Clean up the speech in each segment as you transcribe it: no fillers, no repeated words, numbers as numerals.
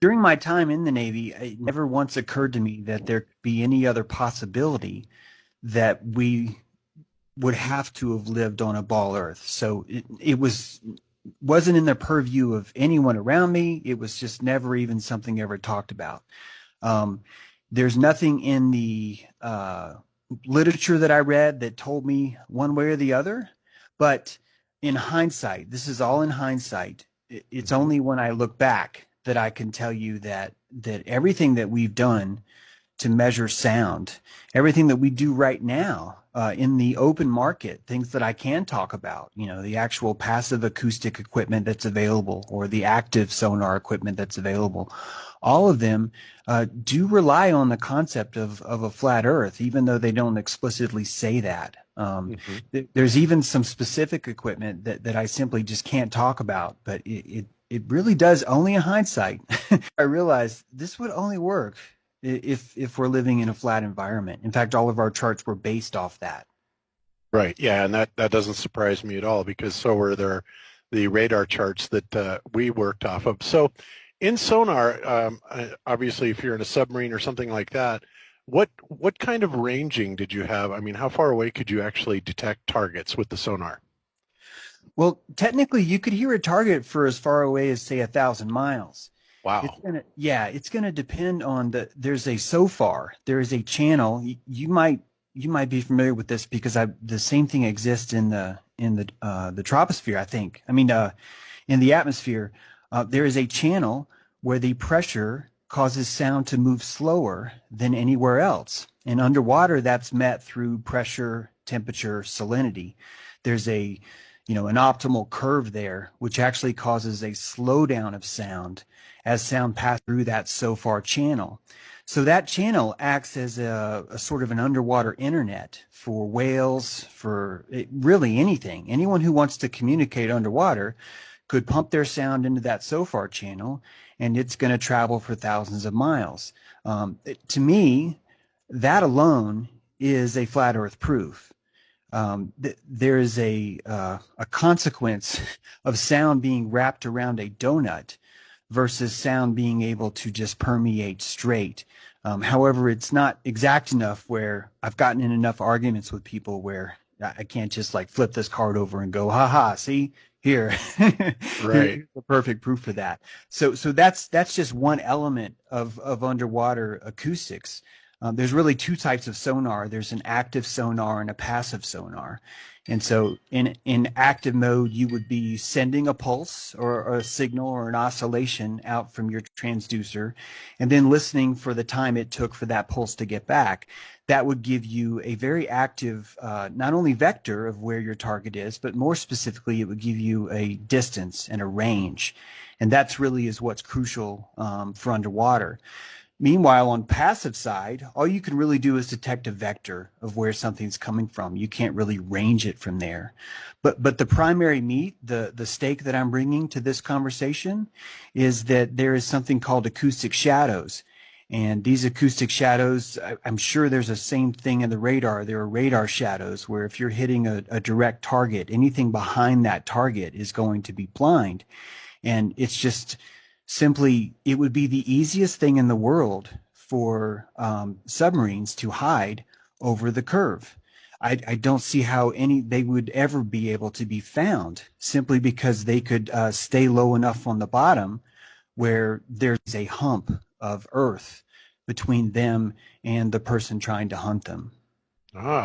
During my time in the Navy, it never once occurred to me that there could be any other possibility that we would have to have lived on a ball Earth. So it wasn't in the purview of anyone around me. It was just never even something ever talked about. Um, there's nothing in the literature that I read that told me one way or the other. But in hindsight, this is all in hindsight. It's Hmm. only when I look back that I can tell you that everything that we've done to measure sound, everything that we do right now in the open market, things that I can talk about, the actual passive acoustic equipment that's available or the active sonar equipment that's available, all of them do rely on the concept of a flat Earth, even though they don't explicitly say that. Hmm. There's even some specific equipment that I simply just can't talk about, but it really does only in hindsight. I realized this would only work if we're living in a flat environment. In fact, all of our charts were based off that. Right. Yeah, and that doesn't surprise me at all because so were the radar charts that we worked off of. So in sonar, obviously, if you're in a submarine or something like that, what kind of ranging did you have? I mean, how far away could you actually detect targets with the sonar? Well, technically, you could hear a target for as far away as say 1,000 miles. Wow. It's gonna depend on there's a so far, there is a channel. You might be familiar with this because the same thing exists in the troposphere, I think. I mean, in the atmosphere, there is a channel where the pressure causes sound to move slower than anywhere else. And underwater, that's met through pressure, temperature, salinity. There's an optimal curve there, which actually causes a slowdown of sound as sound passes through that SOFAR channel. So that channel acts as a sort of an underwater internet for whales, for really anything. Anyone who wants to communicate underwater could pump their sound into that SOFAR channel, and it's going to travel for thousands of miles. To me, that alone is a flat Earth proof. There is a consequence of sound being wrapped around a donut versus sound being able to just permeate straight. However, it's not exact enough where I've gotten in enough arguments with people where I can't just like flip this card over and go, ha ha, see here, Right. here's the perfect proof for that. So that's just one element of underwater acoustics. There's really two types of sonar. There's an active sonar and a passive sonar. And so in active mode, you would be sending a pulse or a signal or an oscillation out from your transducer and then listening for the time it took for that pulse to get back. That would give you a very active, not only vector of where your target is, but more specifically, it would give you a distance and a range. And that's really is what's crucial for underwater. Meanwhile, on passive side, all you can really do is detect a vector of where something's coming from. You can't really range it from there. But the primary meat, the stake that I'm bringing to this conversation, is that there is something called acoustic shadows. And these acoustic shadows, I'm sure there's a same thing in the radar. There are radar shadows where if you're hitting a direct target, anything behind that target is going to be blind. And it's just simply, it would be the easiest thing in the world for submarines to hide over the curve. I don't see how they would ever be able to be found simply because they could stay low enough on the bottom where there's a hump of earth between them and the person trying to hunt them.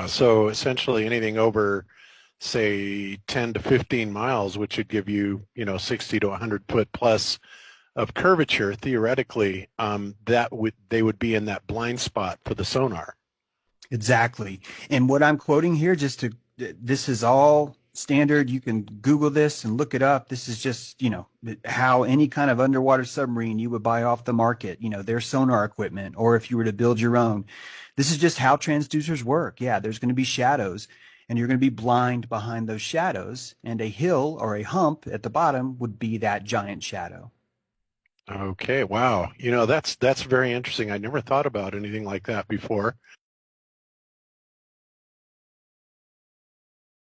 So essentially anything over, say, 10 to 15 miles, which would give you, 60 to 100 foot plus of curvature, theoretically, they would be in that blind spot for the sonar. Exactly. And what I'm quoting here, this is all standard. You can Google this and look it up. This is just, how any kind of underwater submarine you would buy off the market, their sonar equipment, or if you were to build your own. This is just how transducers work. Yeah, there's going to be shadows and you're going to be blind behind those shadows, and a hill or a hump at the bottom would be that giant shadow. Okay, wow. That's very interesting. I never thought about anything like that before.